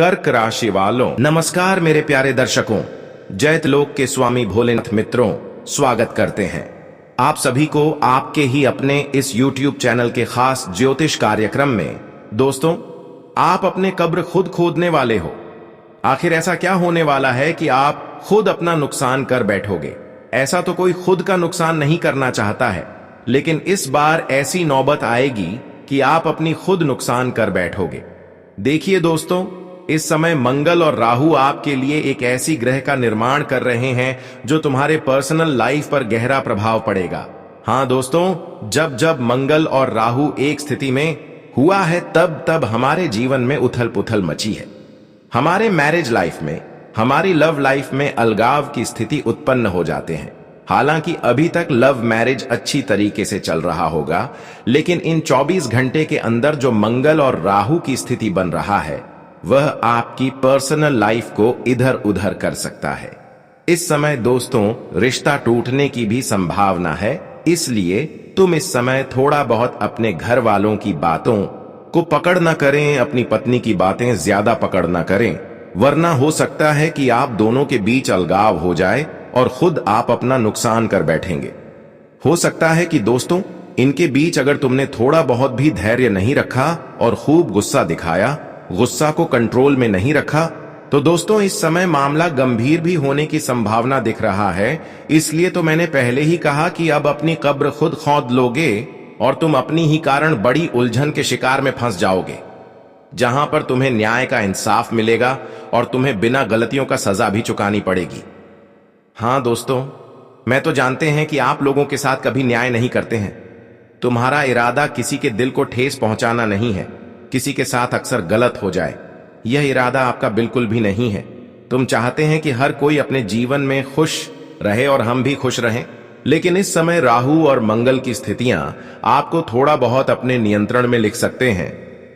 कर्क राशि वालों, नमस्कार मेरे प्यारे दर्शकों। जैतलोक के स्वामी भोलेनाथ मित्रों, स्वागत करते हैं आप सभी को आपके ही अपने इस YouTube चैनल के खास ज्योतिष कार्यक्रम में। दोस्तों, आप अपने कब्र खुद खोदने वाले हो। आखिर ऐसा क्या होने वाला है कि आप खुद अपना नुकसान कर बैठोगे? ऐसा तो कोई खुद का नुकसान नहीं करना चाहता है, लेकिन इस बार ऐसी नौबत आएगी कि आप अपनी खुद नुकसान कर बैठोगे। देखिए दोस्तों, इस समय मंगल और राहु आपके लिए एक ऐसी ग्रह का निर्माण कर रहे हैं जो तुम्हारे पर्सनल लाइफ पर गहरा प्रभाव पड़ेगा। हाँ दोस्तों, जब जब मंगल और राहु एक स्थिति में हुआ है तब तब हमारे जीवन में उथल पुथल मची है। हमारे मैरिज लाइफ में, हमारी लव लाइफ में अलगाव की स्थिति उत्पन्न हो जाते हैं। हालांकि अभी तक लव मैरिज अच्छी तरीके से चल रहा होगा, लेकिन इन 24 घंटे के अंदर जो मंगल और राहु की स्थिति बन रहा है वह आपकी पर्सनल लाइफ को इधर उधर कर सकता है। इस समय दोस्तों, रिश्ता टूटने की भी संभावना है, इसलिए तुम इस समय थोड़ा बहुत अपने घर वालों की बातों को पकड़ न करें, अपनी पत्नी की बातें ज्यादा पकड़ न करें, वरना हो सकता है कि आप दोनों के बीच अलगाव हो जाए और खुद आप अपना नुकसान कर बैठेंगे। हो सकता है कि दोस्तों, इनके बीच अगर तुमने थोड़ा बहुत भी धैर्य नहीं रखा और खूब गुस्सा दिखाया, गुस्सा को कंट्रोल में नहीं रखा, तो दोस्तों इस समय मामला गंभीर भी होने की संभावना दिख रहा है। इसलिए तो मैंने पहले ही कहा कि अब अपनी कब्र खुद खोद लोगे और तुम अपनी ही कारण बड़ी उलझन के शिकार में फंस जाओगे, जहां पर तुम्हें न्याय का इंसाफ मिलेगा और तुम्हें बिना गलतियों का सजा भी चुकानी पड़ेगी। हाँ दोस्तों, मैं तो जानते हैं कि आप लोगों के साथ कभी न्याय नहीं करते हैं। तुम्हारा इरादा किसी के दिल को ठेस पहुंचाना नहीं है, किसी के साथ अक्सर गलत हो जाए, यह इरादा आपका बिल्कुल भी नहीं है। तुम चाहते हैं कि हर कोई अपने जीवन में खुश रहे और हम भी खुश रहें, लेकिन इस समय राहु और मंगल की स्थितियां आपको थोड़ा बहुत अपने नियंत्रण में लिख सकते हैं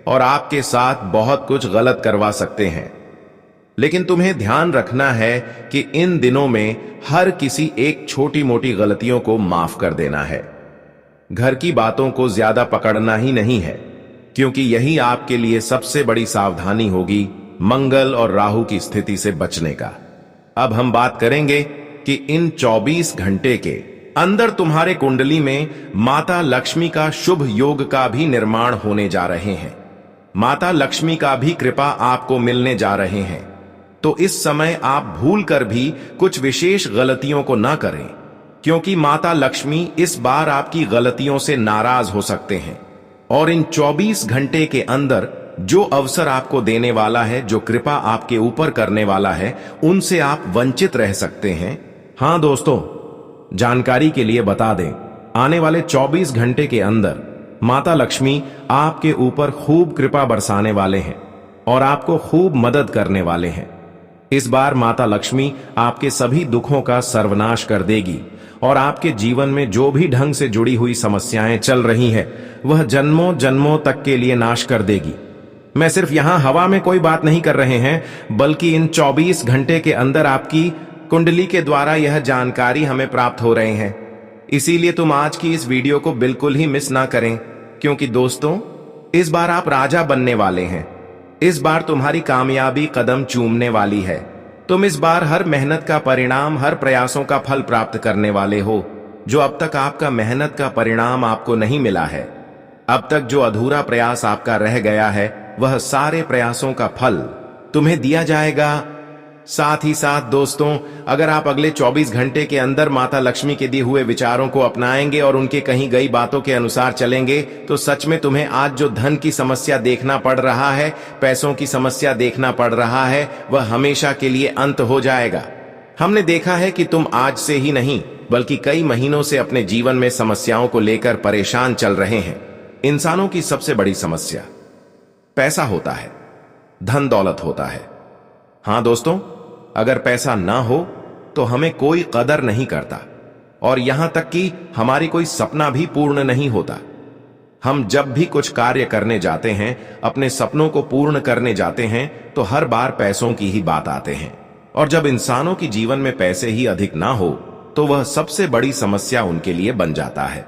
और आपके साथ बहुत कुछ गलत करवा सकते हैं। लेकिन तुम्हें ध्यान रखना है कि इन दिनों में हर किसी एक छोटी मोटी गलतियों को माफ कर देना है। घर की बातों को ज्यादा पकड़ना ही नहीं है, क्योंकि यही आपके लिए सबसे बड़ी सावधानी होगी मंगल और राहु की स्थिति से बचने का। अब हम बात करेंगे कि इन 24 घंटे के अंदर तुम्हारे कुंडली में माता लक्ष्मी का शुभ योग का भी निर्माण होने जा रहे हैं। माता लक्ष्मी का भी कृपा आपको मिलने जा रहे हैं। तो इस समय आप भूल कर भी कुछ विशेष गलतियों को ना करें, क्योंकि माता लक्ष्मी इस बार आपकी गलतियों से नाराज हो सकते हैं और इन 24 घंटे के अंदर जो अवसर आपको देने वाला है, जो कृपा आपके ऊपर करने वाला है, उनसे आप वंचित रह सकते हैं। हाँ दोस्तों, जानकारी के लिए बता दें, आने वाले 24 घंटे के अंदर माता लक्ष्मी आपके ऊपर खूब कृपा बरसाने वाले हैं और आपको खूब मदद करने वाले हैं। इस बार माता लक्ष्मी आपके सभी दुखों का सर्वनाश कर देगी और आपके जीवन में जो भी ढंग से जुड़ी हुई समस्याएं चल रही हैं, वह जन्मों जन्मों तक के लिए नाश कर देगी। मैं सिर्फ यहां हवा में कोई बात नहीं कर रहे हैं, बल्कि इन 24 घंटे के अंदर आपकी कुंडली के द्वारा यह जानकारी हमें प्राप्त हो रहे हैं। इसीलिए तुम आज की इस वीडियो को बिल्कुल ही मिस ना करें, क्योंकि दोस्तों इस बार आप राजा बनने वाले हैं। इस बार तुम्हारी कामयाबी कदम चूमने वाली है। तुम इस बार हर मेहनत का परिणाम, हर प्रयासों का फल प्राप्त करने वाले हो। जो अब तक आपका मेहनत का परिणाम आपको नहीं मिला है, अब तक जो अधूरा प्रयास आपका रह गया है, वह सारे प्रयासों का फल तुम्हें दिया जाएगा। साथ ही साथ दोस्तों, अगर आप अगले 24 घंटे के अंदर माता लक्ष्मी के दिए हुए विचारों को अपनाएंगे और उनके कही गई बातों के अनुसार चलेंगे, तो सच में तुम्हें आज जो धन की समस्या देखना पड़ रहा है, पैसों की समस्या देखना पड़ रहा है, वह हमेशा के लिए अंत हो जाएगा। हमने देखा है कि तुम आज से ही नहीं बल्कि कई महीनों से अपने जीवन में समस्याओं को लेकर परेशान चल रहे हैं। इंसानों की सबसे बड़ी समस्या पैसा होता है, धन दौलत होता है। हाँ दोस्तों, अगर पैसा ना हो तो हमें कोई कदर नहीं करता और यहां तक कि हमारी कोई सपना भी पूर्ण नहीं होता। हम जब भी कुछ कार्य करने जाते हैं, अपने सपनों को पूर्ण करने जाते हैं, तो हर बार पैसों की ही बात आते हैं। और जब इंसानों की जीवन में पैसे ही अधिक ना हो, तो वह सबसे बड़ी समस्या उनके लिए बन जाता है।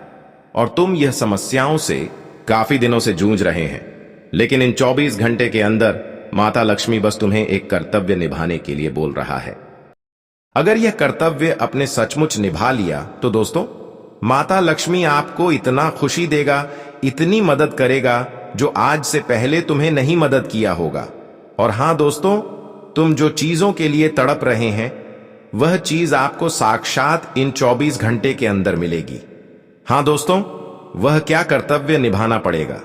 और तुम यह समस्याओं से काफी दिनों से जूझ रहे हैं, लेकिन इन 24 घंटे के अंदर माता लक्ष्मी बस तुम्हें एक कर्तव्य निभाने के लिए बोल रहा है। अगर यह कर्तव्य अपने सचमुच निभा लिया तो दोस्तों, माता लक्ष्मी आपको इतना खुशी देगा, इतनी मदद करेगा जो आज से पहले तुम्हें नहीं मदद किया होगा। और हां दोस्तों, तुम जो चीजों के लिए तड़प रहे हैं वह चीज आपको साक्षात इन 24 घंटे के अंदर मिलेगी। हां दोस्तों, वह क्या कर्तव्य निभाना पड़ेगा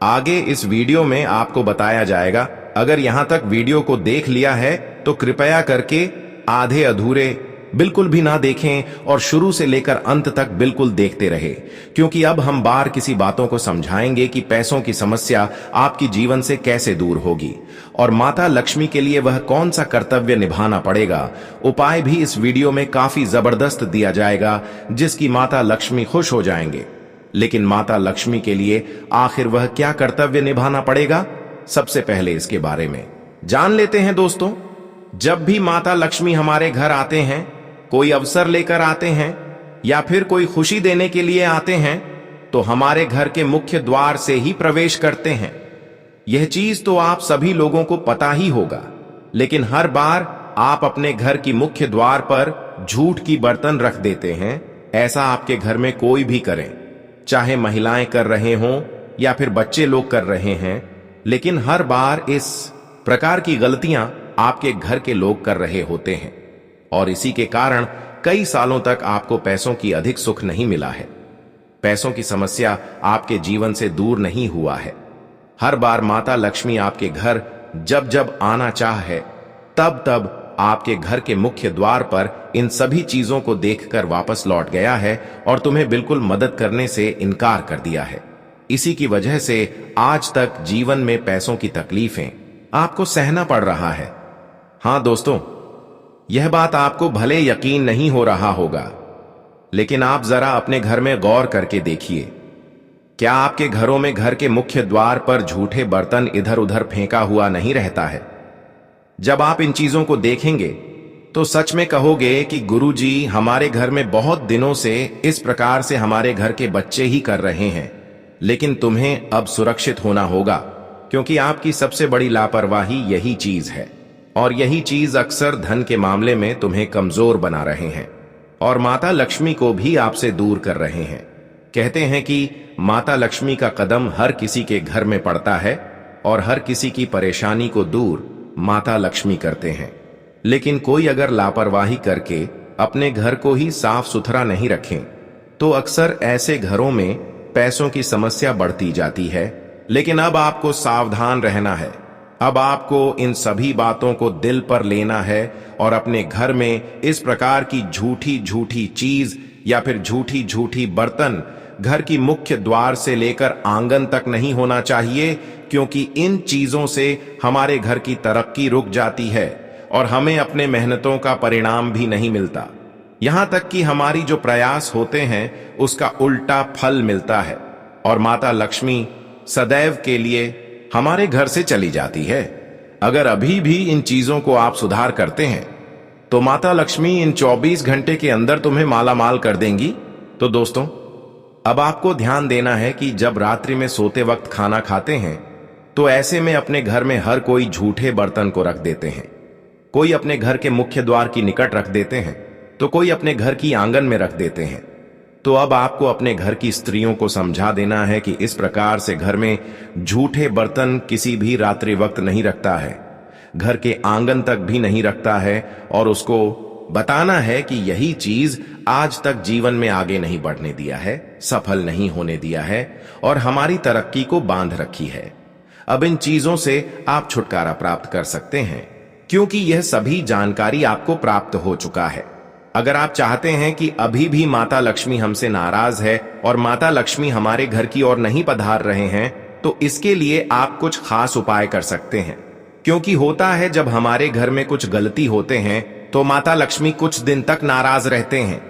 आगे इस वीडियो में आपको बताया जाएगा। अगर यहां तक वीडियो को देख लिया है तो कृपया करके आधे अधूरे बिल्कुल भी ना देखें और शुरू से लेकर अंत तक बिल्कुल देखते रहे, क्योंकि अब हम बार किसी बातों को समझाएंगे कि पैसों की समस्या आपकी जीवन से कैसे दूर होगी और माता लक्ष्मी के लिए वह कौन सा कर्तव्य निभाना पड़ेगा। उपाय भी इस वीडियो में काफी जबरदस्त दिया जाएगा जिसकी माता लक्ष्मी खुश हो जाएंगे। लेकिन माता लक्ष्मी के लिए आखिर वह क्या कर्तव्य निभाना पड़ेगा, सबसे पहले इसके बारे में जान लेते हैं दोस्तों। जब भी माता लक्ष्मी हमारे घर आते हैं, कोई अवसर लेकर आते हैं या फिर कोई खुशी देने के लिए आते हैं, तो हमारे घर के मुख्य द्वार से ही प्रवेश करते हैं। यह चीज तो आप सभी लोगों को पता ही होगा, लेकिन हर बार आप अपने घर की मुख्य द्वार पर झूठ की बर्तन रख देते हैं। ऐसा आपके घर में कोई भी करें, चाहे महिलाएं कर रहे हों या फिर बच्चे लोग कर रहे हैं, लेकिन हर बार इस प्रकार की गलतियां आपके घर के लोग कर रहे होते हैं और इसी के कारण कई सालों तक आपको पैसों की अधिक सुख नहीं मिला है। पैसों की समस्या आपके जीवन से दूर नहीं हुआ है। हर बार माता लक्ष्मी आपके घर जब जब आना चाहे तब तब आपके घर के मुख्य द्वार पर इन सभी चीजों को देखकर वापस लौट गया है और तुम्हें बिल्कुल मदद करने से इनकार कर दिया है। इसी की वजह से आज तक जीवन में पैसों की तकलीफें आपको सहना पड़ रहा है। हां दोस्तों, यह बात आपको भले यकीन नहीं हो रहा होगा, लेकिन आप जरा अपने घर में गौर करके देखिए। क्या आपके घरों में घर के मुख्य द्वार पर झूठे बर्तन इधर उधर फेंका हुआ नहीं रहता है? जब आप इन चीजों को देखेंगे तो सच में कहोगे कि गुरुजी, हमारे घर में बहुत दिनों से इस प्रकार से हमारे घर के बच्चे ही कर रहे हैं। लेकिन तुम्हें अब सुरक्षित होना होगा, क्योंकि आपकी सबसे बड़ी लापरवाही यही चीज है और यही चीज अक्सर धन के मामले में तुम्हें कमजोर बना रहे हैं और माता लक्ष्मी को भी आपसे दूर कर रहे हैं। कहते हैं कि माता लक्ष्मी का कदम हर किसी के घर में पड़ता है और हर किसी की परेशानी को दूर माता लक्ष्मी करते हैं। लेकिन कोई अगर लापरवाही करके अपने घर को ही साफ सुथरा नहीं रखें तो अक्सर ऐसे घरों में पैसों की समस्या बढ़ती जाती है। लेकिन अब आपको सावधान रहना है। अब आपको इन सभी बातों को दिल पर लेना है और अपने घर में इस प्रकार की झूठी झूठी चीज या फिर झूठी झूठी बर्तन घर की मुख्य द्वार से लेकर आंगन तक नहीं होना चाहिए, क्योंकि इन चीजों से हमारे घर की तरक्की रुक जाती है और हमें अपने मेहनतों का परिणाम भी नहीं मिलता। यहां तक कि हमारी जो प्रयास होते हैं उसका उल्टा फल मिलता है और माता लक्ष्मी सदैव के लिए हमारे घर से चली जाती है। अगर अभी भी इन चीजों को आप सुधार करते हैं तो माता लक्ष्मी इन 24 घंटे के अंदर तुम्हें माला माल कर देंगी। तो दोस्तों, अब आपको ध्यान देना है कि जब रात्रि में सोते वक्त खाना खाते हैं तो ऐसे में अपने घर में हर कोई झूठे बर्तन को रख देते हैं। कोई अपने घर के मुख्य द्वार की निकट रख देते हैं तो कोई अपने घर की आंगन में रख देते हैं। तो अब आपको अपने घर की स्त्रियों को समझा देना है कि इस प्रकार से घर में झूठे बर्तन किसी भी रात्रि वक्त नहीं रखता है, घर के आंगन तक भी नहीं रखता है और उसको बताना है कि यही चीज आज तक जीवन में आगे नहीं बढ़ने दिया है, सफल नहीं होने दिया है और हमारी तरक्की को बांध रखी है। अब इन चीजों से आप छुटकारा प्राप्त कर सकते हैं, क्योंकि यह सभी जानकारी आपको प्राप्त हो चुका है। अगर आप चाहते हैं कि अभी भी माता लक्ष्मी हमसे नाराज है और माता लक्ष्मी हमारे घर की ओर नहीं पधार रहे हैं, तो इसके लिए आप कुछ खास उपाय कर सकते हैं। क्योंकि होता है जब हमारे घर में कुछ गलती होते हैं तो माता लक्ष्मी कुछ दिन तक नाराज रहते हैं।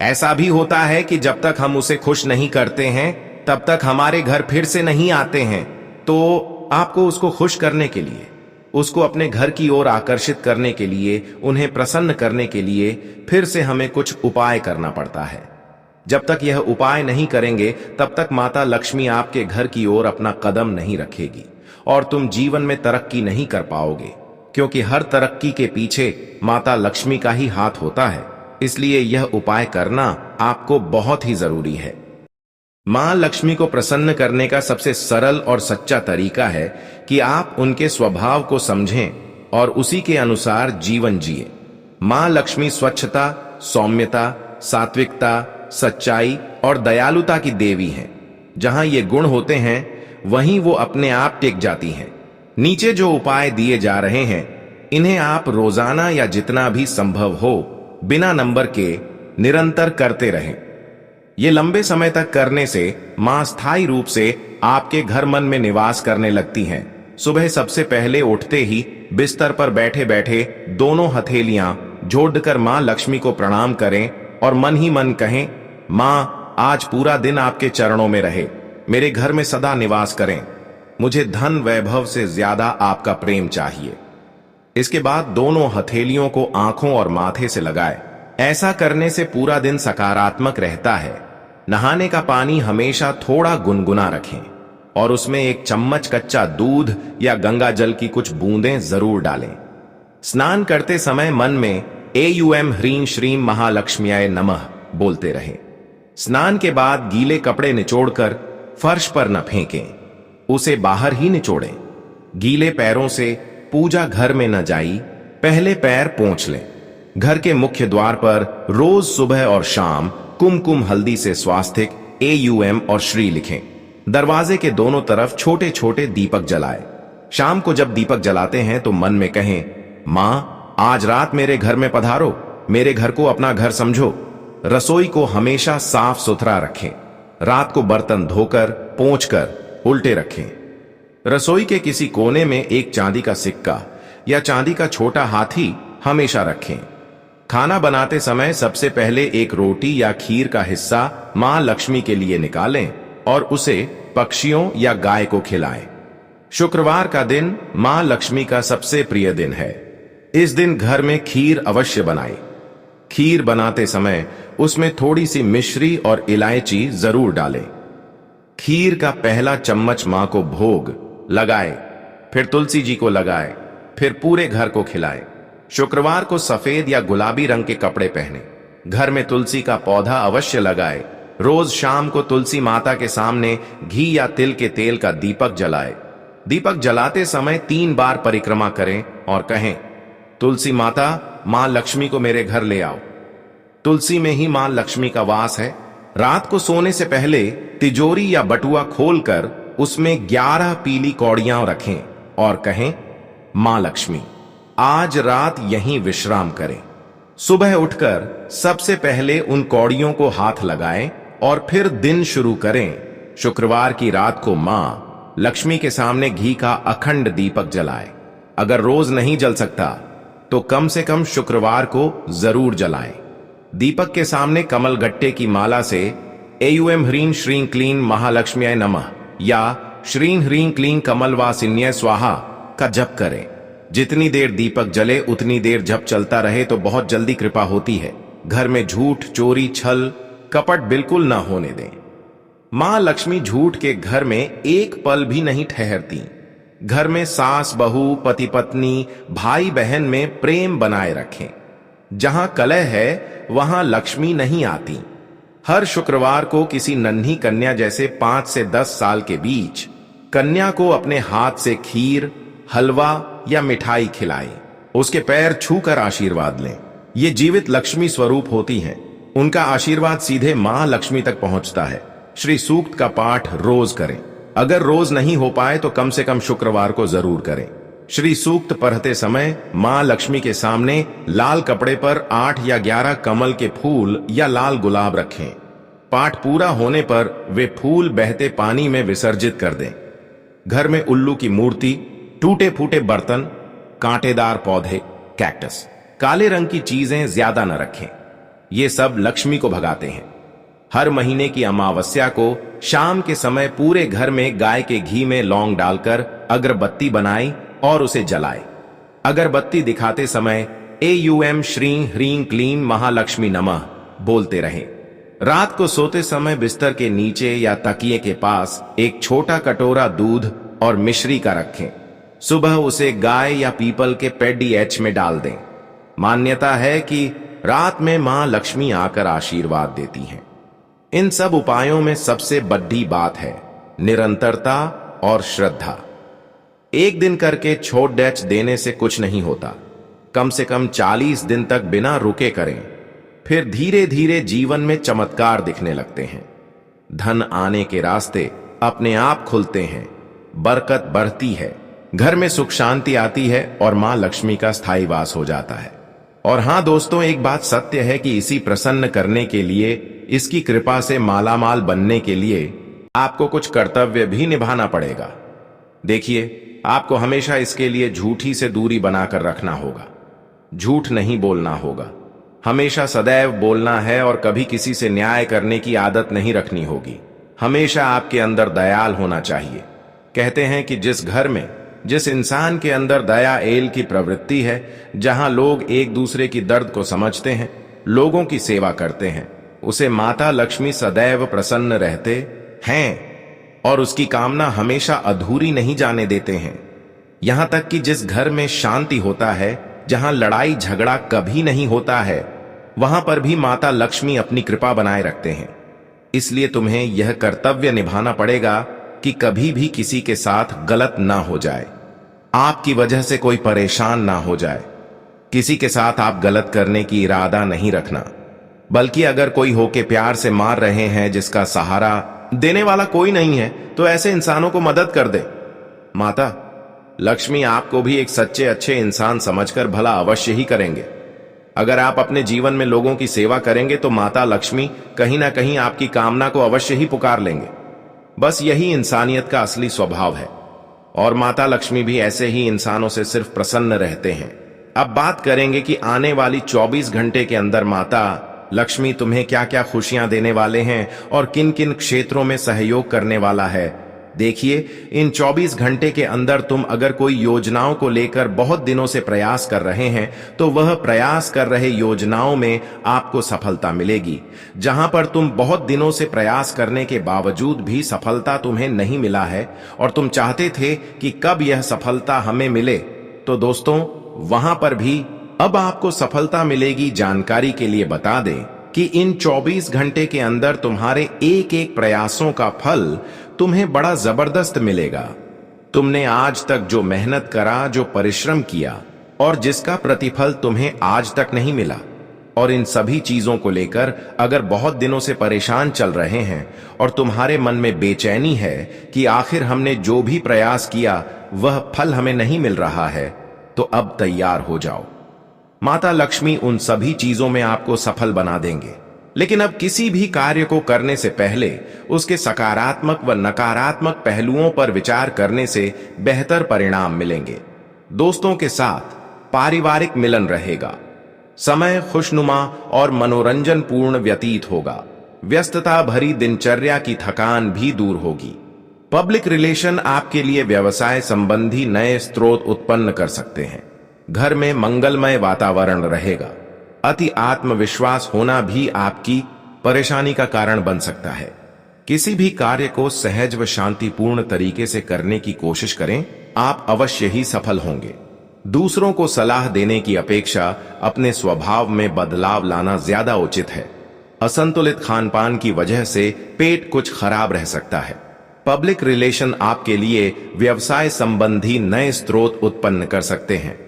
ऐसा भी होता है कि जब तक हम उसे खुश नहीं करते हैं तब तक हमारे घर फिर से नहीं आते हैं। तो आपको उसको खुश करने के लिए, उसको अपने घर की ओर आकर्षित करने के लिए, उन्हें प्रसन्न करने के लिए फिर से हमें कुछ उपाय करना पड़ता है। जब तक यह उपाय नहीं करेंगे तब तक माता लक्ष्मी आपके घर की ओर अपना कदम नहीं रखेगी और तुम जीवन में तरक्की नहीं कर पाओगे, क्योंकि हर तरक्की के पीछे माता लक्ष्मी का ही हाथ होता है। इसलिए यह उपाय करना आपको बहुत ही जरूरी है। मां लक्ष्मी को प्रसन्न करने का सबसे सरल और सच्चा तरीका है कि आप उनके स्वभाव को समझें और उसी के अनुसार जीवन जिए। मां लक्ष्मी स्वच्छता, सौम्यता, सात्विकता, सच्चाई और दयालुता की देवी हैं। जहां ये गुण होते हैं वहीं वो अपने आप टिक जाती हैं। नीचे जो उपाय दिए जा रहे हैं, इन्हें आप रोजाना या जितना भी संभव हो बिना नंबर के निरंतर करते रहें। ये लंबे समय तक करने से मां स्थायी रूप से आपके घर मन में निवास करने लगती हैं। सुबह सबसे पहले उठते ही बिस्तर पर बैठे बैठे दोनों हथेलियां जोड़कर मां लक्ष्मी को प्रणाम करें और मन ही मन कहें, मां आज पूरा दिन आपके चरणों में रहे, मेरे घर में सदा निवास करें, मुझे धन वैभव से ज्यादा आपका प्रेम चाहिए। इसके बाद दोनों हथेलियों को आंखों और माथे से लगाए। ऐसा करने से पूरा दिन सकारात्मक रहता है। नहाने का पानी हमेशा थोड़ा गुनगुना रखें और उसमें 1 चम्मच कच्चा दूध या गंगा जल की कुछ बूंदें जरूर डालें। स्नान करते समय मन में एयूएम ह्रीं श्रीं महालक्ष्म्याय नमः बोलते रहें। स्नान के बाद गीले कपड़े निचोड़कर फर्श पर न फेंकें, उसे बाहर ही निचोड़ें। गीले पैरों से पूजा घर में न जाई, पहले पैर पोंछ लें। घर के मुख्य द्वार पर रोज सुबह और शाम कुमकुम हल्दी से स्वास्तिक, एयूएम और श्री लिखें। दरवाजे के दोनों तरफ छोटे छोटे दीपक जलाएं। शाम को जब दीपक जलाते हैं तो मन में कहें, मां आज रात मेरे घर में पधारो, मेरे घर को अपना घर समझो। रसोई को हमेशा साफ सुथरा रखें। रात को बर्तन धोकर पोंछकर उल्टे रखें। रसोई के किसी कोने में 1 चांदी का सिक्का या चांदी का छोटा हाथी हमेशा रखें। खाना बनाते समय सबसे पहले 1 रोटी या खीर का हिस्सा मां लक्ष्मी के लिए निकालें और उसे पक्षियों या गाय को खिलाएं। शुक्रवार का दिन मां लक्ष्मी का सबसे प्रिय दिन है। इस दिन घर में खीर अवश्य बनाएं। खीर बनाते समय उसमें थोड़ी सी मिश्री और इलायची जरूर डालें। खीर का पहला चम्मच मां को भोग लगाए, फिर तुलसी जी को लगाए, फिर पूरे घर को खिलाए। शुक्रवार को सफेद या गुलाबी रंग के कपड़े पहने। घर में तुलसी का पौधा अवश्य लगाए। रोज शाम को तुलसी माता के सामने घी या तिल के तेल का दीपक जलाए। दीपक जलाते समय 3 बार परिक्रमा करें और कहें, तुलसी माता, मां लक्ष्मी को मेरे घर ले आओ। तुलसी में ही मां लक्ष्मी का वास है। रात को सोने से पहले तिजोरी या बटुआ खोलकर उसमें 11 पीली कौड़ियां रखें और कहें, मां लक्ष्मी आज रात यहीं विश्राम करें। सुबह उठकर सबसे पहले उन कौड़ियों को हाथ लगाएं और फिर दिन शुरू करें। शुक्रवार की रात को मां लक्ष्मी के सामने घी का अखंड दीपक जलाएं। अगर रोज नहीं जल सकता तो कम से कम शुक्रवार को जरूर जलाएं। दीपक के सामने कमल गट्टे की माला से एयूएम ह्रीं श्रीं क्लीं महालक्ष्म्याय नमः या श्रीं ह्रीं क्लीं कमलवासिन्याय स्वाहा का जप करें। जितनी देर दीपक जले उतनी देर जप चलता रहे तो बहुत जल्दी कृपा होती है। घर में झूठ, चोरी, छल, कपट बिल्कुल ना होने दें। मां लक्ष्मी झूठ के घर में एक पल भी नहीं ठहरती। घर में सास बहू, पति पत्नी, भाई बहन में प्रेम बनाए रखें। जहां कलह है वहां लक्ष्मी नहीं आती। हर शुक्रवार को किसी नन्ही कन्या जैसे 5 से 10 साल के बीच कन्या को अपने हाथ से खीर, हलवा या मिठाई खिलाएं। उसके पैर छूकर आशीर्वाद लें। ये जीवित लक्ष्मी स्वरूप होती हैं। उनका आशीर्वाद सीधे मां लक्ष्मी तक पहुंचता है। श्री सूक्त का पाठ रोज करें। अगर रोज नहीं हो पाए तो कम से कम शुक्रवार को जरूर करें। श्री सूक्त पढ़ते समय मां लक्ष्मी के सामने लाल कपड़े पर 8 या 11 कमल के फूल या लाल गुलाब रखें। पाठ पूरा होने पर वे फूल बहते पानी में विसर्जित कर दें। घर में उल्लू की मूर्ति, टूटे फूटे बर्तन, कांटेदार पौधे, कैक्टस, काले रंग की चीजें ज्यादा न रखें। ये सब लक्ष्मी को भगाते हैं। हर महीने की अमावस्या को शाम के समय पूरे घर में गाय के घी में लौंग डालकर अगरबत्ती बनाएं और उसे जलाएं। अगरबत्ती दिखाते समय एयूएम श्रीं ह्रीं क्लीं महालक्ष्मी नमः बोलते रहें। रात को सोते समय बिस्तर के नीचे या तकिए के पास एक छोटा कटोरा दूध और मिश्री का रखें। सुबह उसे गाय या पीपल के पेडीएच में डाल दें। मान्यता है कि रात में मां लक्ष्मी आकर आशीर्वाद देती हैं। इन सब उपायों में सबसे बड़ी बात है निरंतरता और श्रद्धा। एक दिन करके छोड़ डैच देने से कुछ नहीं होता। कम से कम 40 दिन तक बिना रुके करें, फिर धीरे धीरे जीवन में चमत्कार दिखने लगते हैं। धन आने के रास्ते अपने आप खुलते हैं, बरकत बढ़ती है, घर में सुख शांति आती है और मां लक्ष्मी का स्थायी वास हो जाता है। और हां दोस्तों, एक बात सत्य है कि इसी प्रसन्न करने के लिए, इसकी कृपा से मालामाल बनने के लिए आपको कुछ कर्तव्य भी निभाना पड़ेगा। देखिए, आपको हमेशा इसके लिए झूठी से दूरी बनाकर रखना होगा। झूठ नहीं बोलना होगा, हमेशा सदैव बोलना है और कभी किसी से न्याय करने की आदत नहीं रखनी होगी। हमेशा आपके अंदर दयाल होना चाहिए। कहते हैं कि जिस घर में, जिस इंसान के अंदर दया एल की प्रवृत्ति है, जहां लोग एक दूसरे की दर्द को समझते हैं, लोगों की सेवा करते हैं, उसे माता लक्ष्मी सदैव प्रसन्न रहते हैं और उसकी कामना हमेशा अधूरी नहीं जाने देते हैं। यहां तक कि जिस घर में शांति होता है, जहां लड़ाई झगड़ा कभी नहीं होता है, वहां पर भी माता लक्ष्मी अपनी कृपा बनाए रखते हैं। इसलिए तुम्हें यह कर्तव्य निभाना पड़ेगा कि कभी भी किसी के साथ गलत ना हो जाए, आपकी वजह से कोई परेशान ना हो जाए। किसी के साथ आप गलत करने की इरादा नहीं रखना, बल्कि अगर कोई होके प्यार से मार रहे हैं, जिसका सहारा देने वाला कोई नहीं है, तो ऐसे इंसानों को मदद कर दे। माता लक्ष्मी आपको भी एक सच्चे अच्छे इंसान समझकर भला अवश्य ही करेंगे। अगर आप अपने जीवन में लोगों की सेवा करेंगे तो माता लक्ष्मी कहीं ना कहीं आपकी कामना को अवश्य ही पुकार लेंगे। बस यही इंसानियत का असली स्वभाव है और माता लक्ष्मी भी ऐसे ही इंसानों से सिर्फ प्रसन्न रहते हैं। अब बात करेंगे कि आने वाली 24 घंटे के अंदर माता लक्ष्मी तुम्हें क्या क्या खुशियां देने वाले हैं और किन किन क्षेत्रों में सहयोग करने वाला है। देखिए, इन 24 घंटे के अंदर तुम अगर कोई योजनाओं को लेकर बहुत दिनों से प्रयास कर रहे हैं, तो वह प्रयास कर रहे योजनाओं में आपको सफलता मिलेगी। जहां पर तुम बहुत दिनों से प्रयास करने के बावजूद भी सफलता तुम्हें नहीं मिला है और तुम चाहते थे कि कब यह सफलता हमें मिले, तो दोस्तों वहां पर भी अब आपको सफलता मिलेगी। जानकारी के लिए बता दें कि इन 24 घंटे के अंदर तुम्हारे एक एक प्रयासों का फल तुम्हें बड़ा जबरदस्त मिलेगा। तुमने आज तक जो मेहनत करा, जो परिश्रम किया और जिसका प्रतिफल तुम्हें आज तक नहीं मिला, और इन सभी चीजों को लेकर अगर बहुत दिनों से परेशान चल रहे हैं और तुम्हारे मन में बेचैनी है कि आखिर हमने जो भी प्रयास किया वह फल हमें नहीं मिल रहा है, तो अब तैयार हो जाओ। माता लक्ष्मी उन सभी चीजों में आपको सफल बना देंगे। लेकिन अब किसी भी कार्य को करने से पहले उसके सकारात्मक व नकारात्मक पहलुओं पर विचार करने से बेहतर परिणाम मिलेंगे। दोस्तों के साथ पारिवारिक मिलन रहेगा, समय खुशनुमा और मनोरंजन पूर्ण व्यतीत होगा। व्यस्तता भरी दिनचर्या की थकान भी दूर होगी। पब्लिक रिलेशन आपके लिए व्यवसाय संबंधी नए स्रोत उत्पन्न कर सकते हैं। घर में मंगलमय वातावरण रहेगा। अति आत्मविश्वास होना भी आपकी परेशानी का कारण बन सकता है। किसी भी कार्य को सहज व शांतिपूर्ण तरीके से करने की कोशिश करें, आप अवश्य ही सफल होंगे। दूसरों को सलाह देने की अपेक्षा अपने स्वभाव में बदलाव लाना ज्यादा उचित है। असंतुलित खानपान की वजह से पेट कुछ खराब रह सकता है। पब्लिक रिलेशन आपके लिए व्यवसाय संबंधी नए स्रोत उत्पन्न कर सकते हैं।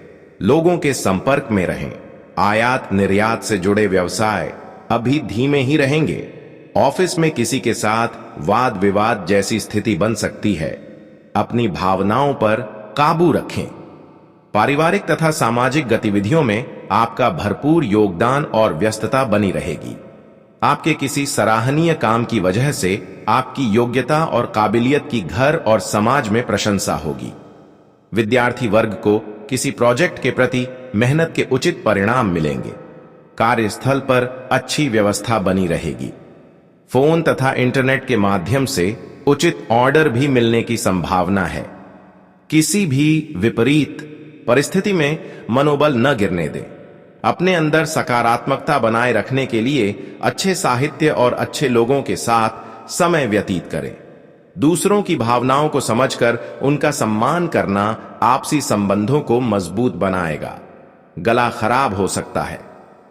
लोगों के संपर्क में रहें। आयात निर्यात से जुड़े व्यवसाय अभी धीमे ही रहेंगे। ऑफिस में किसी के साथ वाद विवाद जैसी स्थिति बन सकती है। अपनी भावनाओं पर काबू रखें। पारिवारिक तथा सामाजिक गतिविधियों में आपका भरपूर योगदान और व्यस्तता बनी रहेगी। आपके किसी सराहनीय काम की वजह से आपकी योग्यता और काबिलियत की घर और समाज में प्रशंसा होगी। विद्यार्थी वर्ग को किसी प्रोजेक्ट के प्रति मेहनत के उचित परिणाम मिलेंगे। कार्यस्थल पर अच्छी व्यवस्था बनी रहेगी। फोन तथा इंटरनेट के माध्यम से उचित ऑर्डर भी मिलने की संभावना है। किसी भी विपरीत परिस्थिति में मनोबल न गिरने दें। अपने अंदर सकारात्मकता बनाए रखने के लिए अच्छे साहित्य और अच्छे लोगों के साथ समय व्यतीत करें। दूसरों की भावनाओं को समझकर उनका सम्मान करना आपसी संबंधों को मजबूत बनाएगा। गला खराब हो सकता है।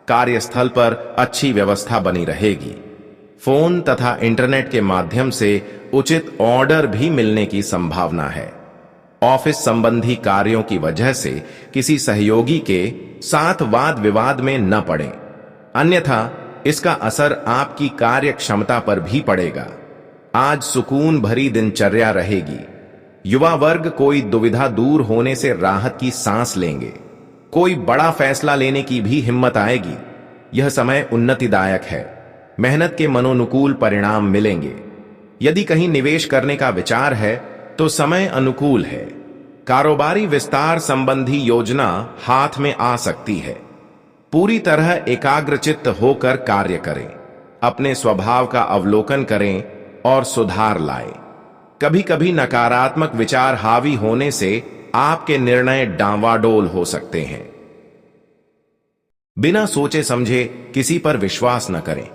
कार्यस्थल पर अच्छी व्यवस्था बनी रहेगी। फोन तथा इंटरनेट के माध्यम से उचित ऑर्डर भी मिलने की संभावना है। ऑफिस संबंधी कार्यों की वजह से किसी सहयोगी के साथ वाद विवाद में न पड़ें, अन्यथा इसका असर आपकी कार्य क्षमता पर भी पड़ेगा। आज सुकून भरी दिनचर्या रहेगी। युवा वर्ग कोई दुविधा दूर होने से राहत की सांस लेंगे। कोई बड़ा फैसला लेने की भी हिम्मत आएगी। यह समय उन्नतिदायक है। मेहनत के मनोनुकूल परिणाम मिलेंगे। यदि कहीं निवेश करने का विचार है तो समय अनुकूल है। कारोबारी विस्तार संबंधी योजना हाथ में आ सकती है। पूरी तरह एकाग्रचित्त होकर कार्य करें। अपने स्वभाव का अवलोकन करें और सुधार लाएं। कभी कभी नकारात्मक विचार हावी होने से आपके निर्णय डांवाडोल हो सकते हैं। बिना सोचे समझे किसी पर विश्वास न करें।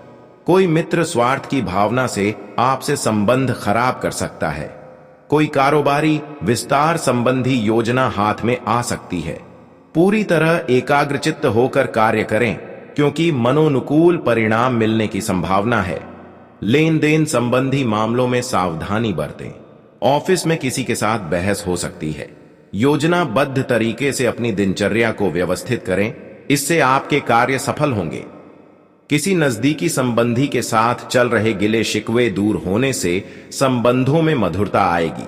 कोई मित्र स्वार्थ की भावना से आपसे संबंध खराब कर सकता है। कोई कारोबारी विस्तार संबंधी योजना हाथ में आ सकती है। पूरी तरह एकाग्रचित्त होकर कार्य करें, क्योंकि मनोनुकूल परिणाम मिलने की संभावना है। लेन देन संबंधी मामलों में सावधानी बरतें। ऑफिस में किसी के साथ बहस हो सकती है। योजनाबद्ध तरीके से अपनी दिनचर्या को व्यवस्थित करें, इससे आपके कार्य सफल होंगे। किसी नजदीकी संबंधी के साथ चल रहे गिले शिकवे दूर होने से संबंधों में मधुरता आएगी।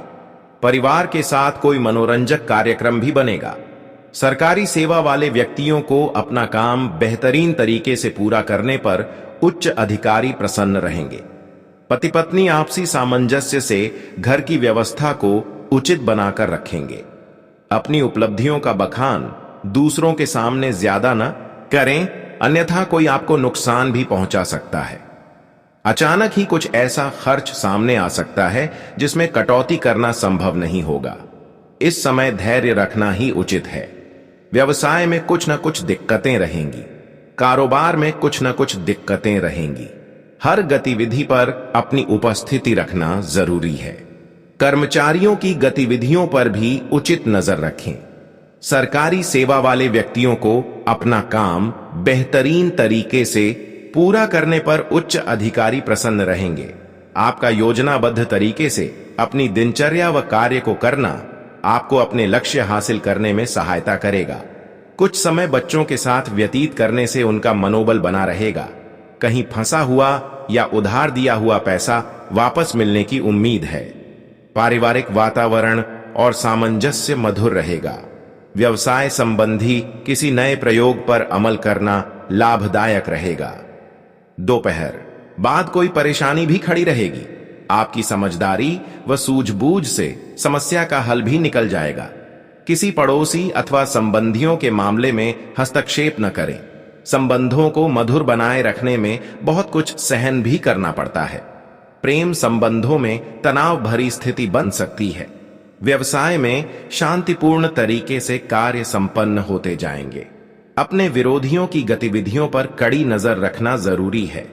परिवार के साथ कोई मनोरंजक कार्यक्रम भी बनेगा। सरकारी सेवा वाले व्यक्तियों को अपना काम बेहतरीन तरीके से पूरा करने पर उच्च अधिकारी प्रसन्न रहेंगे। पति पत्नी आपसी सामंजस्य से घर की व्यवस्था को उचित बनाकर रखेंगे। अपनी उपलब्धियों का बखान दूसरों के सामने ज्यादा न करें, अन्यथा कोई आपको नुकसान भी पहुंचा सकता है। अचानक ही कुछ ऐसा खर्च सामने आ सकता है जिसमें कटौती करना संभव नहीं होगा। इस समय धैर्य रखना ही उचित है। व्यवसाय में कुछ न कुछ दिक्कतें रहेंगी। कारोबार में कुछ न कुछ दिक्कतें रहेंगी। हर गतिविधि पर अपनी उपस्थिति रखना जरूरी है। कर्मचारियों की गतिविधियों पर भी उचित नजर रखें। सरकारी सेवा वाले व्यक्तियों को अपना काम बेहतरीन तरीके से पूरा करने पर उच्च अधिकारी प्रसन्न रहेंगे। आपका योजनाबद्ध तरीके से अपनी दिनचर्या व कार्य को करना आपको अपने लक्ष्य हासिल करने में सहायता करेगा। कुछ समय बच्चों के साथ व्यतीत करने से उनका मनोबल बना रहेगा। कहीं फंसा हुआ या उधार दिया हुआ पैसा वापस मिलने की उम्मीद है। पारिवारिक वातावरण और सामंजस्य मधुर रहेगा। व्यवसाय संबंधी किसी नए प्रयोग पर अमल करना लाभदायक रहेगा। दोपहर बाद कोई परेशानी भी खड़ी रहेगी। आपकी समझदारी व सूझबूझ से समस्या का हल भी निकल जाएगा। किसी पड़ोसी अथवा संबंधियों के मामले में हस्तक्षेप न करें। संबंधों को मधुर बनाए रखने में बहुत कुछ सहन भी करना पड़ता है। प्रेम संबंधों में तनाव भरी स्थिति बन सकती है। व्यवसाय में शांतिपूर्ण तरीके से कार्य संपन्न होते जाएंगे। अपने विरोधियों की गतिविधियों पर कड़ी नजर रखना जरूरी है।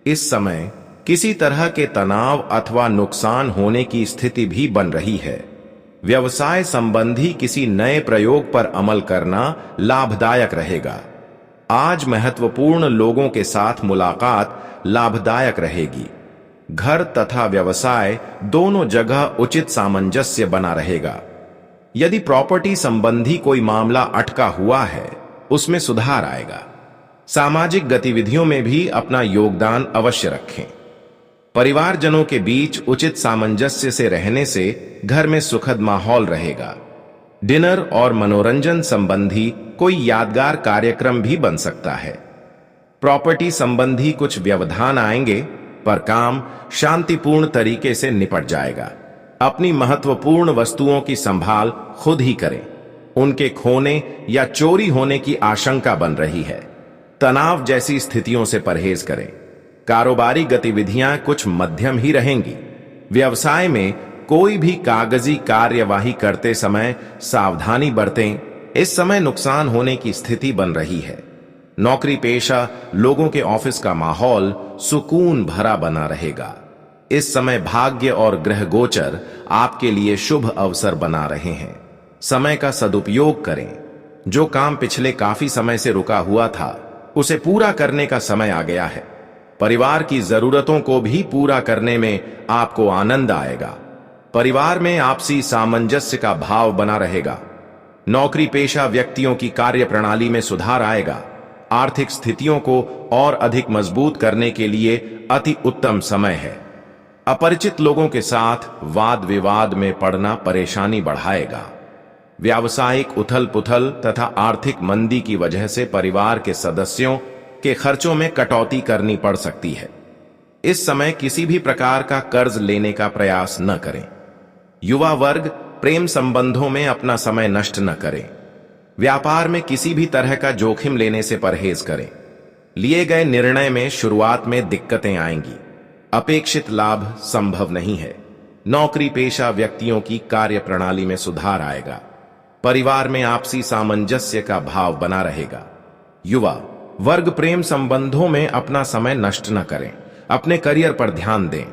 इस समय किसी तरह के तनाव अथवा नुकसान होने की स्थिति भी बन रही है। व्यवसाय संबंधी किसी नए प्रयोग पर अमल करना लाभदायक रहेगा। आज महत्वपूर्ण लोगों के साथ मुलाकात लाभदायक रहेगी। घर तथा व्यवसाय दोनों जगह उचित सामंजस्य बना रहेगा। यदि प्रॉपर्टी संबंधी कोई मामला अटका हुआ है, उसमें सुधार आएगा। सामाजिक गतिविधियों में भी अपना योगदान अवश्य रखें। परिवारजनों के बीच उचित सामंजस्य से रहने से घर में सुखद माहौल रहेगा। डिनर और मनोरंजन संबंधी कोई यादगार कार्यक्रम भी बन सकता है। प्रॉपर्टी संबंधी कुछ व्यवधान आएंगे, पर काम शांतिपूर्ण तरीके से निपट जाएगा। अपनी महत्वपूर्ण वस्तुओं की संभाल खुद ही करें। उनके खोने या चोरी होने की आशंका बन रही है। तनाव जैसी स्थितियों से परहेज करें। कारोबारी गतिविधियां कुछ मध्यम ही रहेंगी। व्यवसाय में कोई भी कागजी कार्यवाही करते समय सावधानी बरतें। इस समय नुकसान होने की स्थिति बन रही है। नौकरी पेशा लोगों के ऑफिस का माहौल सुकून भरा बना रहेगा। इस समय भाग्य और ग्रह गोचर आपके लिए शुभ अवसर बना रहे हैं। समय का सदुपयोग करें। जो काम पिछले काफी समय से रुका हुआ था, उसे पूरा करने का समय आ गया है। परिवार की जरूरतों को भी पूरा करने में आपको आनंद आएगा। परिवार में आपसी सामंजस्य का भाव बना रहेगा। नौकरी पेशा व्यक्तियों की कार्य प्रणाली में सुधार आएगा। आर्थिक स्थितियों को और अधिक मजबूत करने के लिए अति उत्तम समय है। अपरिचित लोगों के साथ वाद विवाद में पड़ना परेशानी बढ़ाएगा। व्यावसायिक उथल पुथल तथा आर्थिक मंदी की वजह से परिवार के सदस्यों के खर्चों में कटौती करनी पड़ सकती है। इस समय किसी भी प्रकार का कर्ज लेने का प्रयास न करें। युवा वर्ग प्रेम संबंधों में अपना समय नष्ट न करें। व्यापार में किसी भी तरह का जोखिम लेने से परहेज करें। लिए गए निर्णय में शुरुआत में दिक्कतें आएंगी। अपेक्षित लाभ संभव नहीं है। नौकरी पेशा व्यक्तियों की कार्य प्रणाली में सुधार आएगा। परिवार में आपसी सामंजस्य का भाव बना रहेगा। युवा वर्ग प्रेम संबंधों में अपना समय नष्ट न करें। अपने करियर पर ध्यान दें।